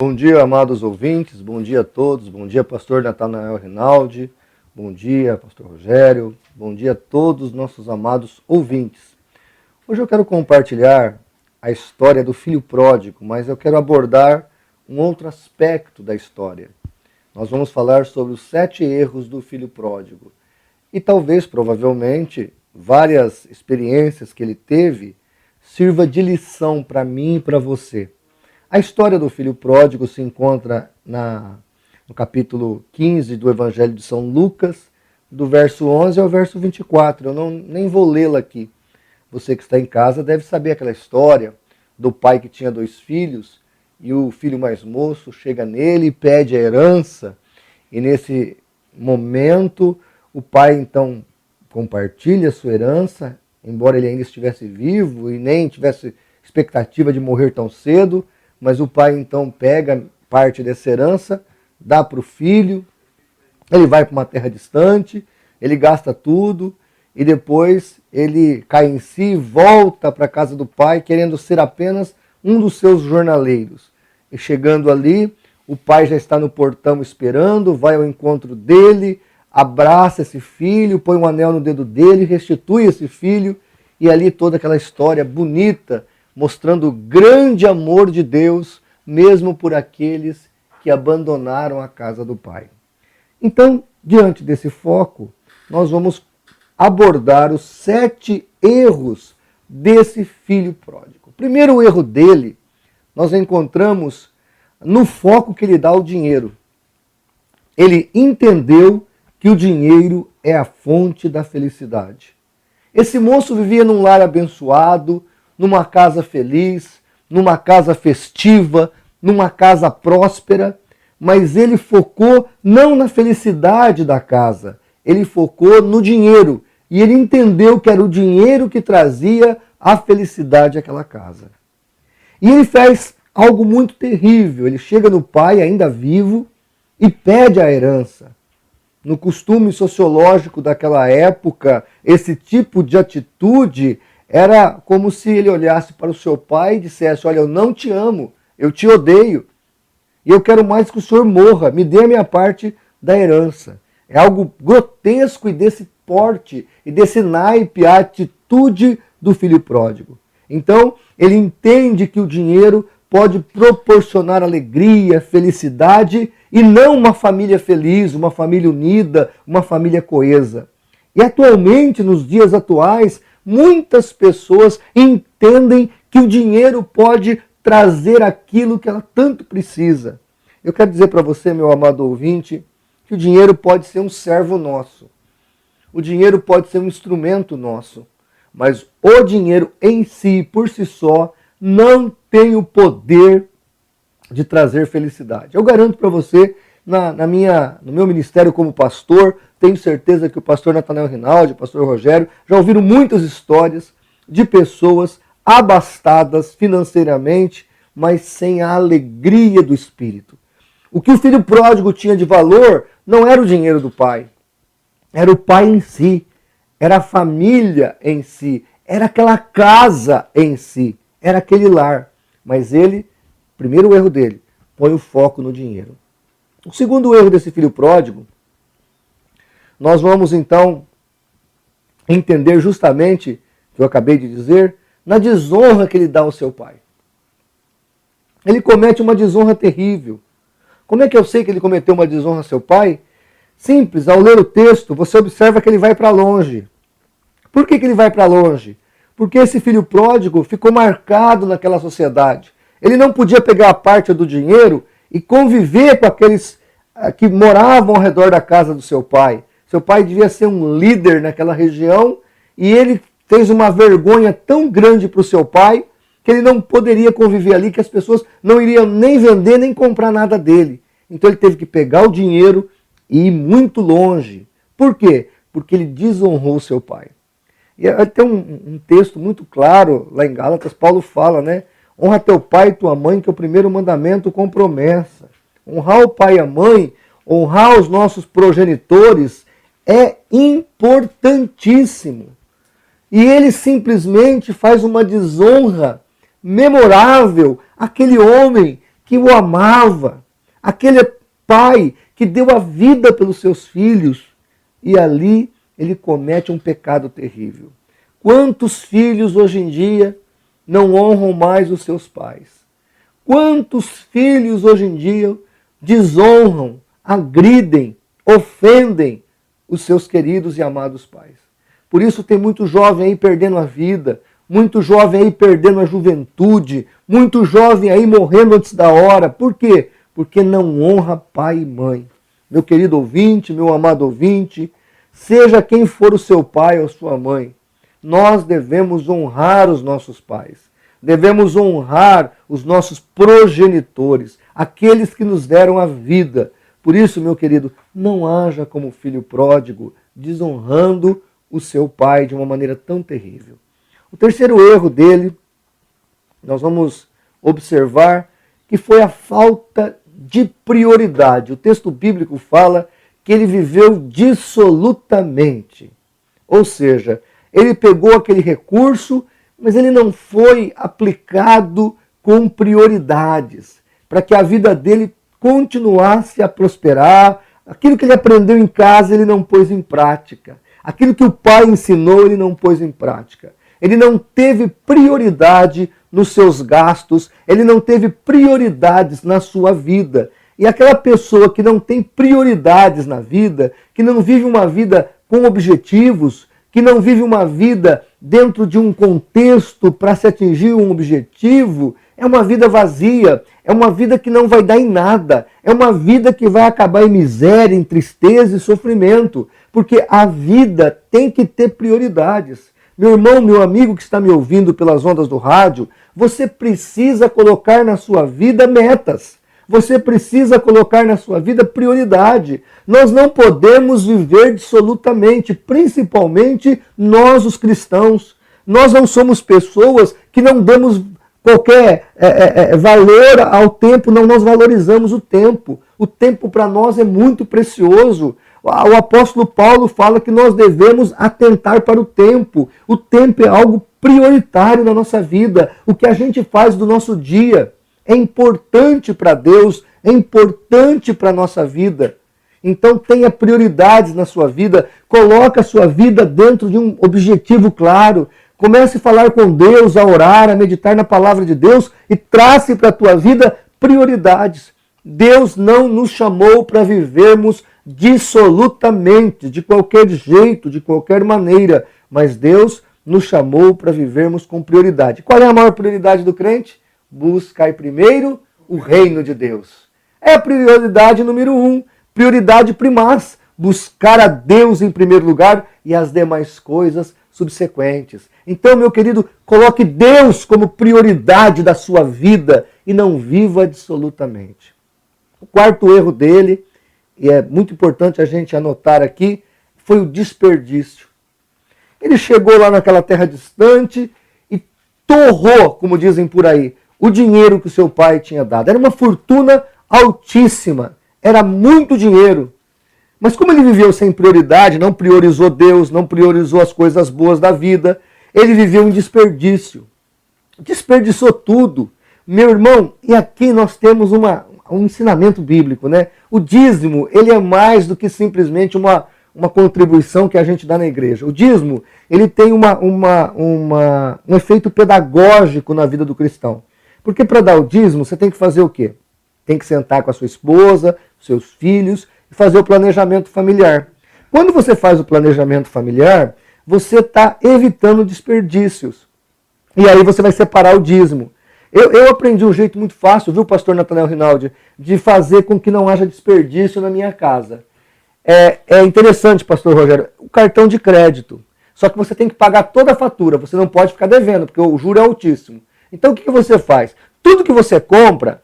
Bom dia, amados ouvintes, bom dia a todos, bom dia, pastor Natanael Rinaldi, bom dia, pastor Rogério, bom dia a todos os nossos amados ouvintes. Hoje eu quero compartilhar a história do filho pródigo, mas eu quero abordar um outro aspecto da história. Nós vamos falar sobre os 7 erros do filho pródigo. E talvez, provavelmente, várias experiências que ele teve sirva de lição para mim e para você. A história do filho pródigo se encontra no capítulo 15 do Evangelho de São Lucas, do verso 11 ao verso 24. Eu nem vou lê-la aqui. Você que está em casa deve saber aquela história do pai que tinha 2 filhos e o filho mais moço chega nele e pede a herança. E nesse momento o pai então compartilha a sua herança, embora ele ainda estivesse vivo e nem tivesse expectativa de morrer tão cedo. Mas o pai então pega parte dessa herança, dá para o filho, ele vai para uma terra distante, ele gasta tudo e depois ele cai em si e volta para a casa do pai querendo ser apenas um dos seus jornaleiros. E chegando ali, o pai já está no portão esperando, vai ao encontro dele, abraça esse filho, põe um anel no dedo dele, restitui esse filho e ali toda aquela história bonita, mostrando o grande amor de Deus, mesmo por aqueles que abandonaram a casa do Pai. Então, diante desse foco, nós vamos abordar os 7 erros desse filho pródigo. O primeiro erro dele, nós encontramos no foco que ele dá ao dinheiro. Ele entendeu que o dinheiro é a fonte da felicidade. Esse moço vivia num lar abençoado, numa casa feliz, numa casa festiva, numa casa próspera, mas ele focou não na felicidade da casa, ele focou no dinheiro, e ele entendeu que era o dinheiro que trazia a felicidade àquela casa. E ele faz algo muito terrível, ele chega no pai, ainda vivo, e pede a herança. No costume sociológico daquela época, esse tipo de atitude era como se ele olhasse para o seu pai e dissesse: olha, eu não te amo, eu te odeio, e eu quero mais que o senhor morra, me dê a minha parte da herança. É algo grotesco e desse porte e desse naipe a atitude do filho pródigo. Então, ele entende que o dinheiro pode proporcionar alegria, felicidade, e não uma família feliz, uma família unida, uma família coesa. E atualmente, nos dias atuais, muitas pessoas entendem que o dinheiro pode trazer aquilo que ela tanto precisa. Eu quero dizer para você, meu amado ouvinte, que o dinheiro pode ser um servo nosso. O dinheiro pode ser um instrumento nosso. Mas o dinheiro em si, por si só, não tem o poder de trazer felicidade. Eu garanto para você, no meu ministério como pastor, tenho certeza que o pastor Natanael Rinaldi, o pastor Rogério, já ouviram muitas histórias de pessoas abastadas financeiramente, mas sem a alegria do espírito. O que o filho pródigo tinha de valor não era o dinheiro do pai, era o pai em si, era a família em si, era aquela casa em si, era aquele lar. Mas ele, primeiro erro dele, põe o foco no dinheiro. O segundo erro desse filho pródigo, nós vamos então entender justamente, que eu acabei de dizer, na desonra que ele dá ao seu pai. Ele comete uma desonra terrível. Como é que eu sei que ele cometeu uma desonra ao seu pai? Simples, ao ler o texto, você observa que ele vai para longe. Por que ele vai para longe? Porque esse filho pródigo ficou marcado naquela sociedade. Ele não podia pegar a parte do dinheiro e conviver com aqueles que moravam ao redor da casa do seu pai. Seu pai devia ser um líder naquela região e ele fez uma vergonha tão grande para o seu pai que ele não poderia conviver ali, que as pessoas não iriam nem vender nem comprar nada dele. Então ele teve que pegar o dinheiro e ir muito longe. Por quê? Porque ele desonrou seu pai. E tem um texto muito claro lá em Gálatas, Paulo fala, né? Honra teu pai e tua mãe, que é o primeiro mandamento com promessa. Honrar o pai e a mãe, honrar os nossos progenitores é importantíssimo. E ele simplesmente faz uma desonra memorável àquele homem que o amava, aquele pai que deu a vida pelos seus filhos, e ali ele comete um pecado terrível. Quantos filhos hoje em dia não honram mais os seus pais? Quantos filhos hoje em dia desonram, agridem, ofendem os seus queridos e amados pais? Por isso tem muito jovem aí perdendo a vida, muito jovem aí perdendo a juventude, muito jovem aí morrendo antes da hora. Por quê? Porque não honra pai e mãe. Meu querido ouvinte, meu amado ouvinte, seja quem for o seu pai ou sua mãe, nós devemos honrar os nossos pais. Devemos honrar os nossos progenitores, aqueles que nos deram a vida. Por isso, meu querido, não haja como filho pródigo, desonrando o seu pai de uma maneira tão terrível. O terceiro erro dele, nós vamos observar que foi a falta de prioridade. O texto bíblico fala que ele viveu dissolutamente. Ou seja, ele pegou aquele recurso, mas ele não foi aplicado com prioridades, para que a vida dele continuasse a prosperar. Aquilo que ele aprendeu em casa, ele não pôs em prática. Aquilo que o pai ensinou, ele não pôs em prática. Ele não teve prioridade nos seus gastos, ele não teve prioridades na sua vida. E aquela pessoa que não tem prioridades na vida, que não vive uma vida com objetivos, que não vive uma vida dentro de um contexto para se atingir um objetivo, é uma vida vazia, é uma vida que não vai dar em nada, é uma vida que vai acabar em miséria, em tristeza e sofrimento, porque a vida tem que ter prioridades. Meu irmão, meu amigo que está me ouvindo pelas ondas do rádio, você precisa colocar na sua vida metas. Você precisa colocar na sua vida prioridade. Nós não podemos viver dissolutamente, principalmente nós os cristãos. Nós não somos pessoas que não damos qualquer valor ao tempo, não, nós valorizamos o tempo. O tempo para nós é muito precioso. O apóstolo Paulo fala que nós devemos atentar para o tempo. O tempo é algo prioritário na nossa vida. O que a gente faz do nosso dia é importante para Deus, é importante para a nossa vida. Então tenha prioridades na sua vida, coloque a sua vida dentro de um objetivo claro. Comece a falar com Deus, a orar, a meditar na palavra de Deus e trace para a tua vida prioridades. Deus não nos chamou para vivermos dissolutamente, de qualquer jeito, de qualquer maneira, mas Deus nos chamou para vivermos com prioridade. Qual é a maior prioridade do crente? Buscai primeiro o reino de Deus. É a prioridade número 1, prioridade primaz, buscar a Deus em primeiro lugar e as demais coisas subsequentes. Então, meu querido, coloque Deus como prioridade da sua vida e não viva dissolutamente. O quarto erro dele, e é muito importante a gente anotar aqui, foi o desperdício. Ele chegou lá naquela terra distante e torrou, como dizem por aí, o dinheiro que o seu pai tinha dado. Era uma fortuna altíssima, era muito dinheiro. Mas como ele viveu sem prioridade, não priorizou Deus, não priorizou as coisas boas da vida, ele viveu em desperdício. Desperdiçou tudo. Meu irmão, e aqui nós temos um ensinamento bíblico, né? O dízimo, ele é mais do que simplesmente uma contribuição que a gente dá na igreja. O dízimo, ele tem um efeito pedagógico na vida do cristão. Porque para dar o dízimo, você tem que fazer o quê? Tem que sentar com a sua esposa, seus filhos, e fazer o planejamento familiar. Quando você faz o planejamento familiar, você está evitando desperdícios. E aí você vai separar o dízimo. Eu aprendi um jeito muito fácil, viu, pastor Natanael Rinaldi, de fazer com que não haja desperdício na minha casa. É interessante, pastor Rogério, o cartão de crédito. Só que você tem que pagar toda a fatura, você não pode ficar devendo, porque o juro é altíssimo. Então o que você faz? Tudo que você compra,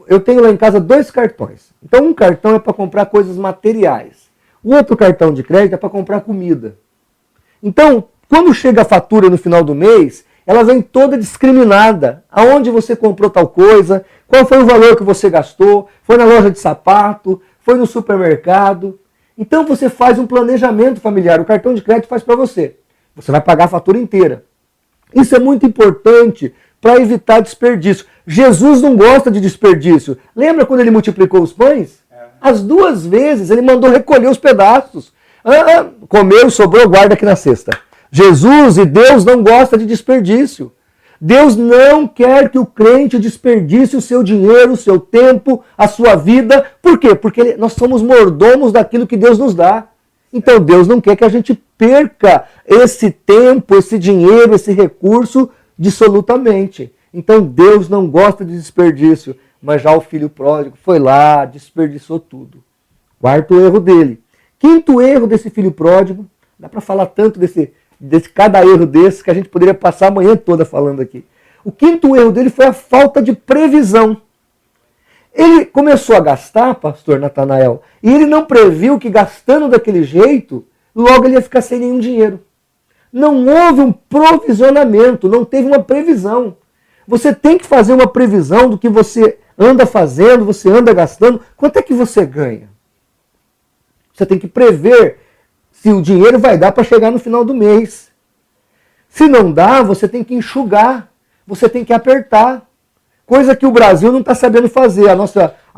eu tenho lá em casa 2 cartões. Então um cartão é para comprar coisas materiais. O outro cartão de crédito é para comprar comida. Então, quando chega a fatura no final do mês, ela vem toda discriminada. Aonde você comprou tal coisa, qual foi o valor que você gastou, foi na loja de sapato, foi no supermercado. Então você faz um planejamento familiar, o cartão de crédito faz para você. Você vai pagar a fatura inteira. Isso é muito importante para evitar desperdício. Jesus não gosta de desperdício. Lembra quando ele multiplicou os pães? As 2 vezes ele mandou recolher os pedaços. Comeu, sobrou, guarda aqui na cesta. Jesus e Deus não gostam de desperdício. Deus não quer que o crente desperdice o seu dinheiro, o seu tempo, a sua vida. Por quê? Porque nós somos mordomos daquilo que Deus nos dá. Então Deus não quer que a gente perca esse tempo, esse dinheiro, esse recurso dissolutamente. Então Deus não gosta de desperdício, mas já o filho pródigo foi lá, desperdiçou tudo. 4º erro dele. 5º erro desse filho pródigo, dá para falar tanto desse cada erro desse que a gente poderia passar a manhã toda falando aqui. O 5º erro dele foi a falta de previsão. Ele começou a gastar, pastor Natanael, e ele não previu que gastando daquele jeito, logo ele ia ficar sem nenhum dinheiro. Não houve um provisionamento, não teve uma previsão. Você tem que fazer uma previsão do que você anda fazendo, você anda gastando. Quanto é que você ganha? Você tem que prever se o dinheiro vai dar para chegar no final do mês. Se não dá, você tem que enxugar, você tem que apertar. Coisa que o Brasil não está sabendo fazer. A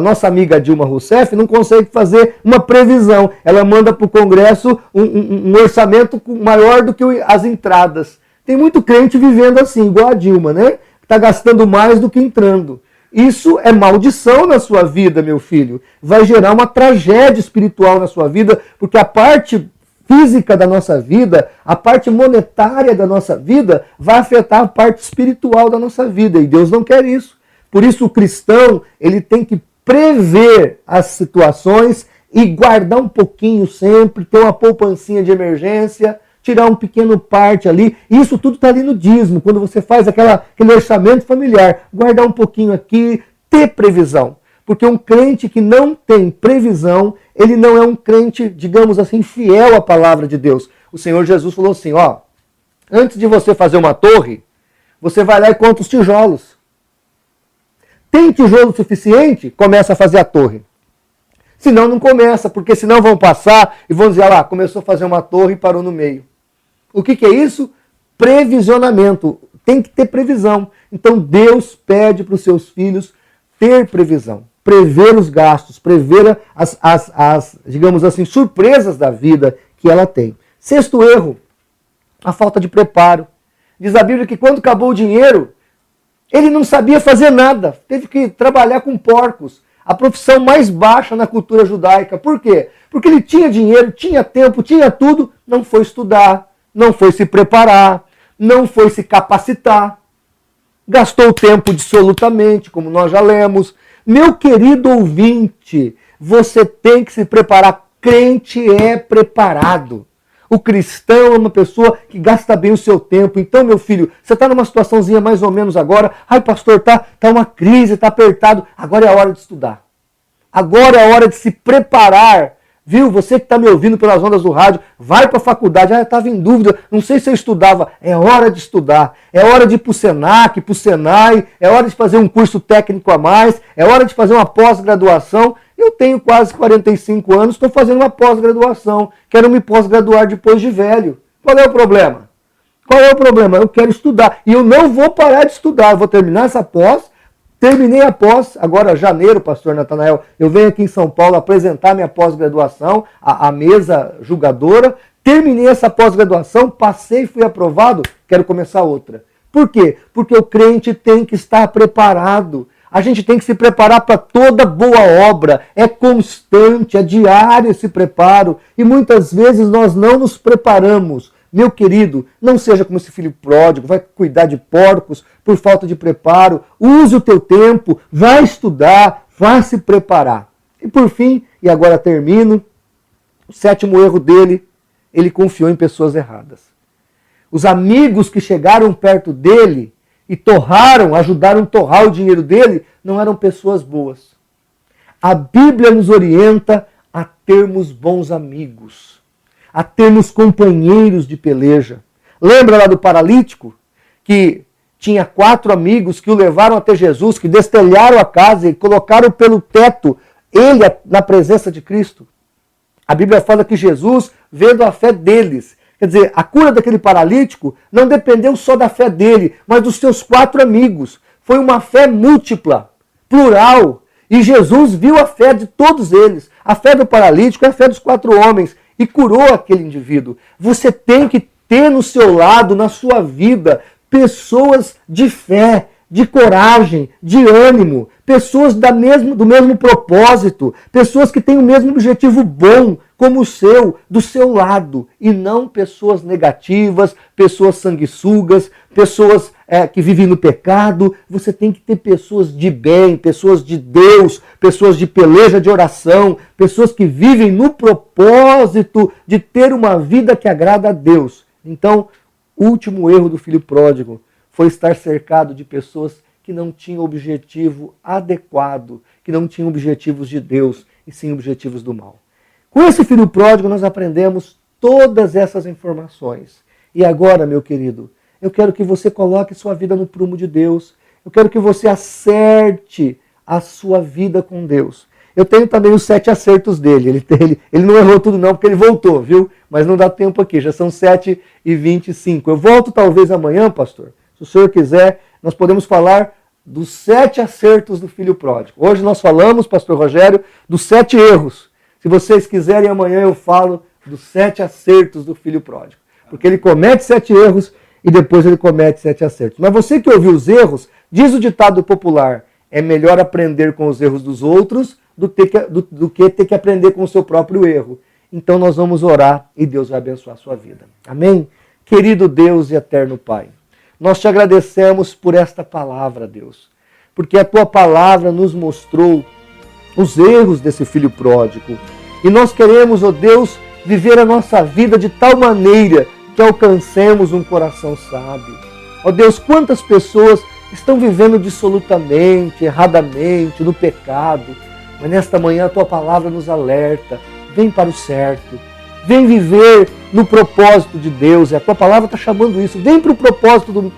nossa amiga Dilma Rousseff não consegue fazer uma previsão. Ela manda para o Congresso um orçamento maior do que as entradas. Tem muito crente vivendo assim, igual a Dilma, né? Está gastando mais do que entrando. Isso é maldição na sua vida, meu filho. Vai gerar uma tragédia espiritual na sua vida, porque a parte física da nossa vida, a parte monetária da nossa vida, vai afetar a parte espiritual da nossa vida. E Deus não quer isso. Por isso o cristão, ele tem que prever as situações e guardar um pouquinho sempre, ter uma poupancinha de emergência, tirar um pequeno parte ali. Isso tudo está ali no dízimo, quando você faz aquele orçamento familiar. Guardar um pouquinho aqui, ter previsão. Porque um crente que não tem previsão, ele não é um crente, digamos assim, fiel à palavra de Deus. O Senhor Jesus falou assim, antes de você fazer uma torre, você vai lá e conta os tijolos. Tem tijolo suficiente? Começa a fazer a torre. Senão não começa, porque senão vão passar e vão dizer, começou a fazer uma torre e parou no meio. O que é isso? Previsionamento. Tem que ter previsão. Então Deus pede para os seus filhos ter previsão. Prever os gastos, prever as, digamos assim, surpresas da vida que ela tem. 6º erro, a falta de preparo. Diz a Bíblia que quando acabou o dinheiro, ele não sabia fazer nada. Teve que trabalhar com porcos. A profissão mais baixa na cultura judaica. Por quê? Porque ele tinha dinheiro, tinha tempo, tinha tudo, não foi estudar, não foi se preparar, não foi se capacitar. Gastou o tempo dissolutamente, como nós já lemos. Meu querido ouvinte, você tem que se preparar. Crente é preparado. O cristão é uma pessoa que gasta bem o seu tempo. Então, meu filho, você está numa situaçãozinha mais ou menos agora. Ai, pastor, tá uma crise, está apertado. Agora é a hora de estudar. Agora é a hora de se preparar. Viu? Você que está me ouvindo pelas ondas do rádio, vai para a faculdade. Eu estava em dúvida, não sei se eu estudava. É hora de estudar. É hora de ir para o Senac, para o Senai. É hora de fazer um curso técnico a mais. É hora de fazer uma pós-graduação. Eu tenho quase 45 anos, estou fazendo uma pós-graduação. Quero me pós-graduar depois de velho. Qual é o problema? Qual é o problema? Eu quero estudar. E eu não vou parar de estudar. Eu vou terminar essa pós. Terminei a pós, agora janeiro, pastor Natanael, eu venho aqui em São Paulo apresentar minha pós-graduação, a mesa julgadora. Terminei essa pós-graduação, passei, fui aprovado, quero começar outra. Por quê? Porque o crente tem que estar preparado. A gente tem que se preparar para toda boa obra. É constante, é diário esse preparo. E muitas vezes nós não nos preparamos. Meu querido, não seja como esse filho pródigo, vai cuidar de porcos por falta de preparo. Use o teu tempo, vai estudar, vá se preparar. E por fim, e agora termino, o 7º erro dele, ele confiou em pessoas erradas. Os amigos que chegaram perto dele e ajudaram a torrar o dinheiro dele, não eram pessoas boas. A Bíblia nos orienta a termos bons amigos, a termos companheiros de peleja. Lembra lá do paralítico? Que tinha 4 amigos que o levaram até Jesus, que destelharam a casa e colocaram pelo teto ele na presença de Cristo. A Bíblia fala que Jesus, vendo a fé deles, Quer dizer, a cura daquele paralítico não dependeu só da fé dele, mas dos seus 4 amigos. Foi uma fé múltipla, plural. E Jesus viu a fé de todos eles. A fé do paralítico é a fé dos 4 homens. E curou aquele indivíduo. Você tem que ter no seu lado, na sua vida, pessoas de fé, de coragem, de ânimo, pessoas do mesmo propósito, pessoas que têm o mesmo objetivo bom como o seu, do seu lado, e não pessoas negativas, pessoas sanguessugas, pessoas que vivem no pecado. Você tem que ter pessoas de bem, pessoas de Deus, pessoas de peleja, de oração, pessoas que vivem no propósito de ter uma vida que agrada a Deus. Então, o último erro do filho pródigo foi estar cercado de pessoas que não tinham objetivo adequado, que não tinham objetivos de Deus, e sim objetivos do mal. Com esse filho pródigo nós aprendemos todas essas informações. E agora, meu querido, eu quero que você coloque sua vida no prumo de Deus. Eu quero que você acerte a sua vida com Deus. Eu tenho também os 7 acertos dele. Ele não errou tudo não, porque ele voltou, viu? Mas não dá tempo aqui, já são 7h25. Eu volto talvez amanhã, pastor. Se o senhor quiser, nós podemos falar dos 7 acertos do filho pródigo. Hoje nós falamos, pastor Rogério, dos 7 erros. Se vocês quiserem, amanhã eu falo dos 7 acertos do filho pródigo. Porque ele comete 7 erros e depois ele comete 7 acertos. Mas você que ouviu os erros, diz o ditado popular, é melhor aprender com os erros dos outros do que ter que aprender com o seu próprio erro. Então nós vamos orar e Deus vai abençoar a sua vida. Amém? Querido Deus e eterno Pai, nós te agradecemos por esta palavra, Deus, porque a tua palavra nos mostrou os erros desse filho pródigo. E nós queremos, ó Deus, viver a nossa vida de tal maneira que alcancemos um coração sábio. Ó Deus, quantas pessoas estão vivendo dissolutamente, erradamente, no pecado, mas nesta manhã a tua palavra nos alerta, vem para o certo, vem viver no propósito de Deus. A tua palavra está chamando isso, vem para o propósito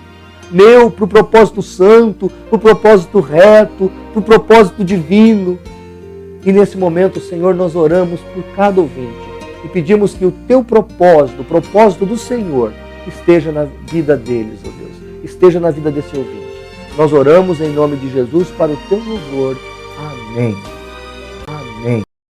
para o propósito santo, para o propósito reto, para o propósito divino. E nesse momento, Senhor, nós oramos por cada ouvinte e pedimos que o teu propósito, o propósito do Senhor, esteja na vida deles, ó Deus, esteja na vida desse ouvinte. Nós oramos em nome de Jesus para o teu louvor. Amém.